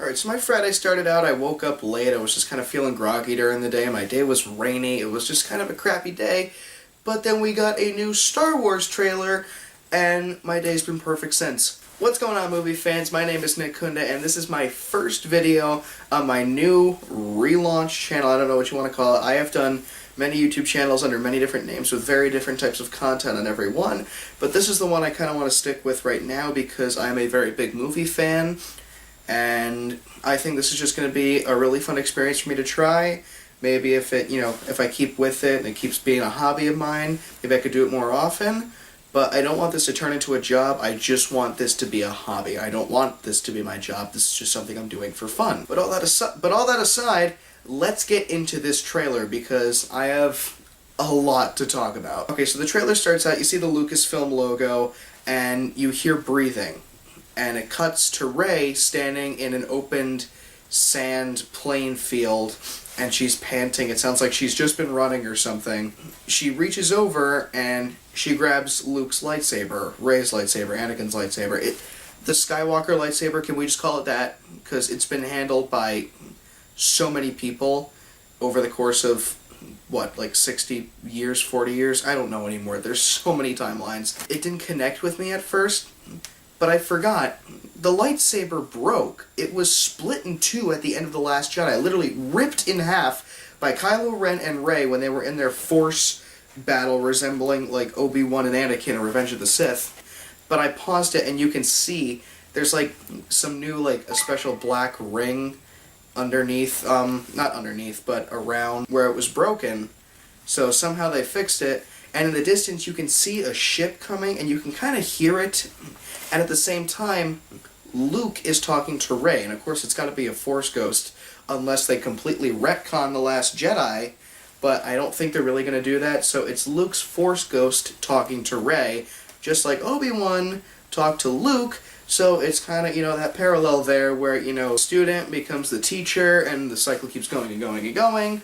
Alright, so my Friday started out, I woke up late, I was just kind of feeling groggy during the day, my day was rainy, it was just kind of a crappy day, but then we got a new Star Wars trailer, and my day's been perfect since. What's going on, movie fans? My name is Nick Kunda, and this is my first video on my new relaunch channel. I don't know what you want to call it. I have done many YouTube channels under many different names with very different types of content on every one, but this is the one I kind of want to stick with right now because I'm a very big movie fan, and I think this is just going to be a really fun experience for me to try. Maybe if I keep with it and it keeps being a hobby of mine, maybe I could do it more often. But I don't want this to turn into a job, I just want this to be a hobby. I don't want this to be my job, this is just something I'm doing for fun. But all that aside, let's get into this trailer because I have a lot to talk about. Okay, so the trailer starts out, you see the Lucasfilm logo, and you hear breathing. And it cuts to Rey standing in an opened sand plain field, and she's panting. It sounds like she's just been running or something. She reaches over and she grabs Luke's lightsaber, Rey's lightsaber, Anakin's lightsaber. The Skywalker lightsaber, can we just call it that? Because it's been handled by so many people over the course of, what, like 60 years, 40 years? I don't know anymore. There's so many timelines. It didn't connect with me at first, but I forgot. The lightsaber broke. It was split in two at the end of The Last Jedi, literally ripped in half by Kylo Ren and Rey when they were in their Force battle resembling like Obi-Wan and Anakin in Revenge of the Sith. But I paused it and you can see there's like some new, like a special black ring underneath, not underneath, but around where it was broken. So somehow they fixed it, and in the distance you can see a ship coming and you can kind of hear it. And at the same time, Luke is talking to Rey, and of course it's got to be a Force ghost, unless they completely retcon The Last Jedi, but I don't think they're really going to do that, so it's Luke's Force ghost talking to Rey, just like Obi-Wan talked to Luke, so it's kind of, that parallel there where, student becomes the teacher, and the cycle keeps going and going and going,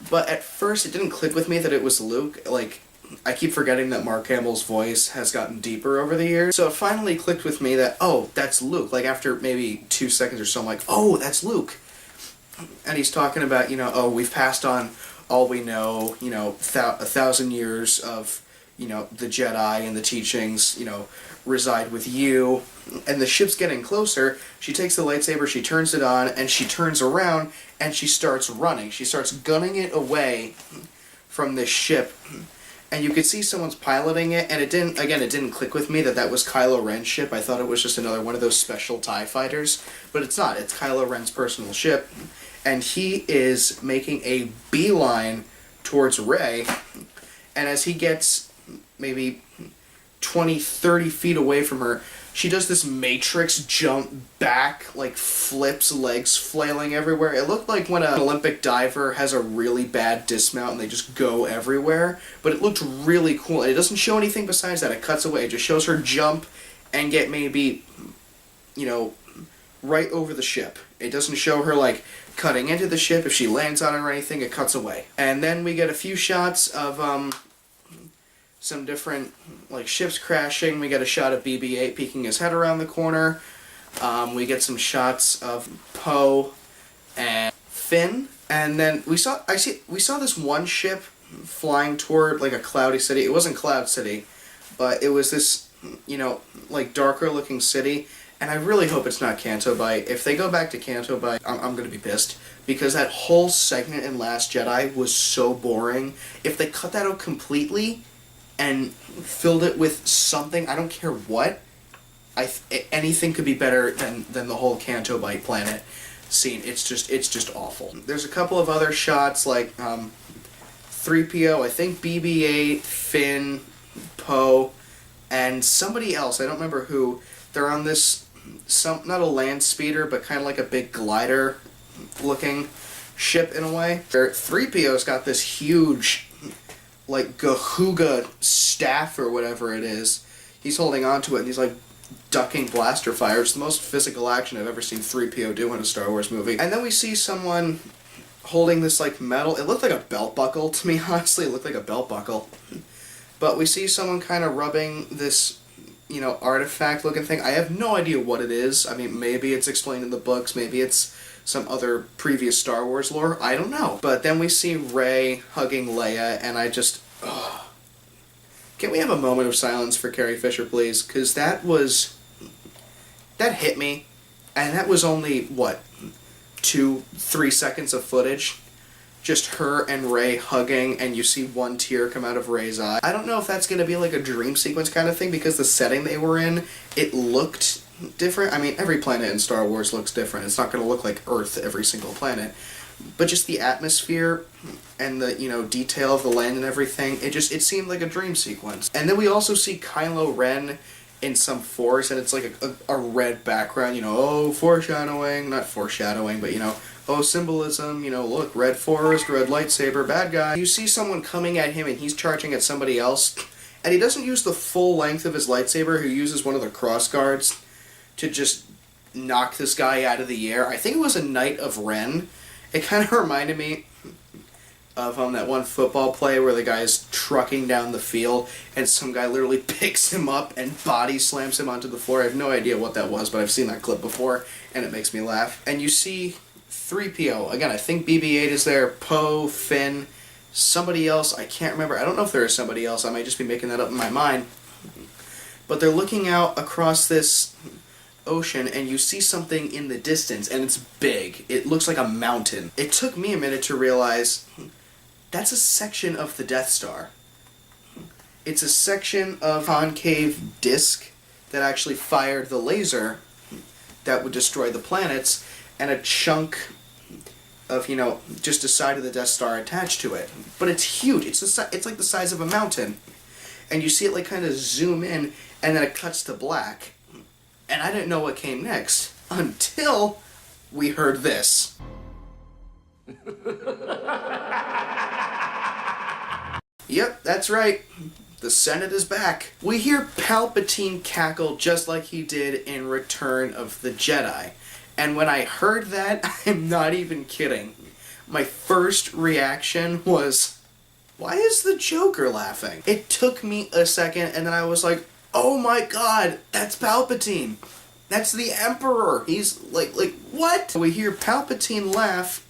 but at first it didn't click with me that it was Luke. I keep forgetting that Mark Hamill's voice has gotten deeper over the years. So it finally clicked with me that, oh, that's Luke. After maybe 2 seconds or so, I'm like, oh, that's Luke. And he's talking about, oh, we've passed on all we know, 1,000 years of, the Jedi and the teachings, reside with you. And the ship's getting closer. She takes the lightsaber, she turns it on, and she turns around, and she starts running. She starts gunning it away from this ship. And you could see someone's piloting it, and it didn't click with me that that was Kylo Ren's ship. I thought it was just another one of those special TIE fighters, but it's not. It's Kylo Ren's personal ship, and he is making a beeline towards Rey, and as he gets maybe 20, 30 feet away from her, she does this Matrix jump back, flips, legs flailing everywhere. It looked like when an Olympic diver has a really bad dismount and they just go everywhere, but it looked really cool. And it doesn't show anything besides that. It cuts away. It just shows her jump and get maybe, right over the ship. It doesn't show her, cutting into the ship. If she lands on it or anything, it cuts away. And then we get a few shots of, some different, ships crashing. We get a shot of BB-8 peeking his head around the corner. We get some shots of Poe and Finn. And then we saw this one ship flying toward, a cloudy city. It wasn't Cloud City, but it was this, darker looking city. And I really hope it's not Canto Bight. If they go back to Canto Bight, I'm going to be pissed. Because that whole segment in Last Jedi was so boring. If they cut that out completely and filled it with something, I don't care what, anything could be better than the whole Canto Bight planet scene. It's just awful. There's a couple of other shots, 3PO, I think BB-8, Finn, Poe, and somebody else, I don't remember who. They're on this, not a land speeder, but kind of like a big glider looking ship in a way. 3PO's got this huge, Gahuga staff or whatever it is. He's holding onto it and he's ducking blaster fire. It's the most physical action I've ever seen 3PO do in a Star Wars movie. And then we see someone holding this metal, it looked like a belt buckle to me, honestly. It looked like a belt buckle. But we see someone kind of rubbing this artifact looking thing. I have no idea what it is. I mean, maybe it's explained in the books, maybe it's some other previous Star Wars lore, I don't know. But then we see Rey hugging Leia, and I just, can we have a moment of silence for Carrie Fisher, please? Because that hit me, and that was only, 2-3 seconds of footage? Just her and Rey hugging, and you see one tear come out of Rey's eye. I don't know if that's going to be like a dream sequence kind of thing, because the setting they were in, it looked different. I mean, every planet in Star Wars looks different. It's not going to look like Earth, every single planet. But just the atmosphere and the, detail of the land and everything, it seemed like a dream sequence. And then we also see Kylo Ren in some force, and it's like a red background, foreshadowing, not foreshadowing, but, symbolism, look, red forest, red lightsaber, bad guy. You see someone coming at him and he's charging at somebody else, and he doesn't use the full length of his lightsaber, he uses one of the cross guards to just knock this guy out of the air. I think it was a Knight of Ren. It kind of reminded me of that one football play where the guy's trucking down the field and some guy literally picks him up and body slams him onto the floor. I have no idea what that was, but I've seen that clip before and it makes me laugh. And you see 3PO. Again, I think BB-8 is there, Poe, Finn, somebody else, I can't remember. I don't know if there is somebody else, I might just be making that up in my mind. But they're looking out across this ocean and you see something in the distance and it's big. It looks like a mountain. It took me a minute to realize that's a section of the Death Star. It's a section of concave disc that actually fired the laser that would destroy the planets, and a chunk of, just a side of the Death Star attached to it. But it's huge. It's like the size of a mountain. And you see it like kind of zoom in, and then it cuts to black. And I didn't know what came next until we heard this. Yep, that's right. The Senate is back. We hear Palpatine cackle just like he did in Return of the Jedi. And when I heard that, I'm not even kidding. My first reaction was, why is the Joker laughing? It took me a second, and then I was like, oh my god, that's Palpatine. That's the Emperor. He's like, what? We hear Palpatine laugh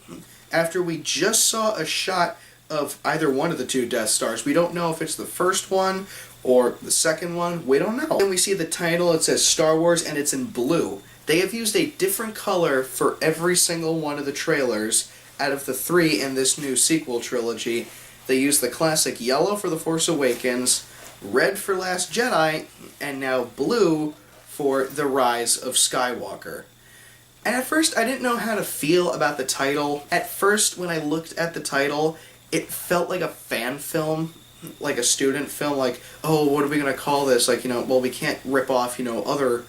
after we just saw a shot of either one of the two Death Stars. We don't know if it's the first one or the second one. We don't know. Then we see the title. It says Star Wars, and it's in blue. They have used a different color for every single one of the trailers out of the 3 in this new sequel trilogy. They used the classic yellow for The Force Awakens, red for Last Jedi, and now blue for The Rise of Skywalker. And at first, I didn't know how to feel about the title. At first, when I looked at the title, it felt like a fan film, like a student film, like, oh, what are we going to call this? Like, well, we can't rip off, other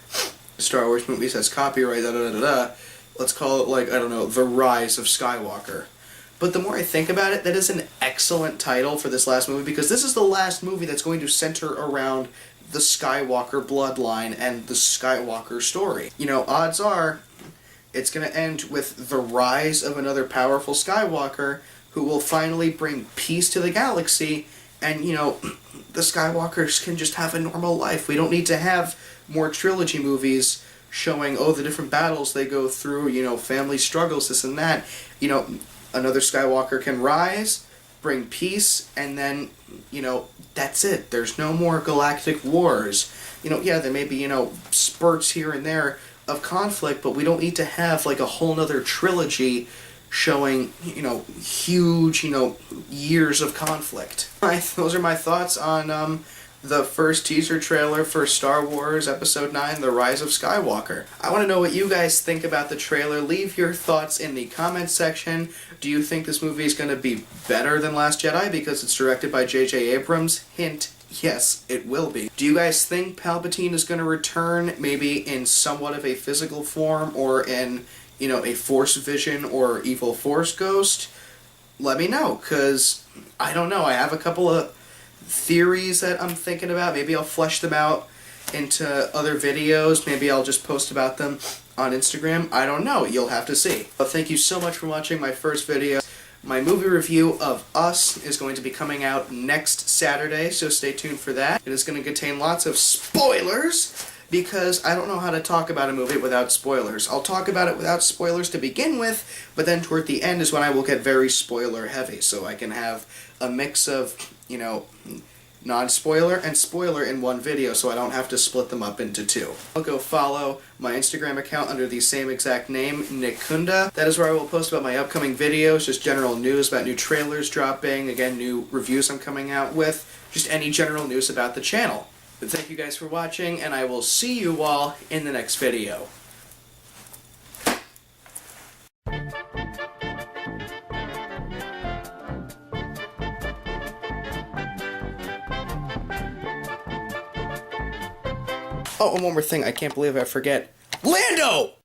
Star Wars movies as copyright, da-da-da-da-da. Let's call it, like, I don't know, The Rise of Skywalker. But the more I think about it, that is an excellent title for this last movie, because this is the last movie that's going to center around the Skywalker bloodline and the Skywalker story. Odds are it's going to end with the rise of another powerful Skywalker who will finally bring peace to the galaxy, and, the Skywalkers can just have a normal life. We don't need to have more trilogy movies showing, the different battles they go through, family struggles, this and that. Another Skywalker can rise, bring peace, and then, that's it. There's no more galactic wars. There may be, spurts here and there of conflict, but we don't need to have, like, a whole nother trilogy showing, huge, years of conflict. Those are my thoughts on, the first teaser trailer for Star Wars Episode 9, The Rise of Skywalker. I want to know what you guys think about the trailer. Leave your thoughts in the comments section. Do you think this movie is going to be better than Last Jedi because it's directed by J.J. Abrams? Hint, yes, it will be. Do you guys think Palpatine is going to return, maybe in somewhat of a physical form, or in, a Force vision or evil Force ghost? Let me know, because I don't know. I have a couple of theories that I'm thinking about. Maybe I'll flesh them out into other videos. Maybe I'll just post about them on Instagram. I don't know. You'll have to see. But thank you so much for watching my first video My movie review of Us is going to be coming out next Saturday, so stay tuned for that. It is going to contain lots of spoilers, because I don't know how to talk about a movie without spoilers. I'll talk about it without spoilers to begin with, but then toward the end is when I will get very spoiler heavy, so I can have a mix of, non-spoiler and spoiler in one video, so I don't have to split them up into two. I'll go follow my Instagram account under the same exact name, Nick Kunda. That is where I will post about my upcoming videos, just general news about new trailers dropping, again, new reviews I'm coming out with, just any general news about the channel. But thank you guys for watching, and I will see you all in the next video. Oh, and one more thing, I can't believe I forget. Lando!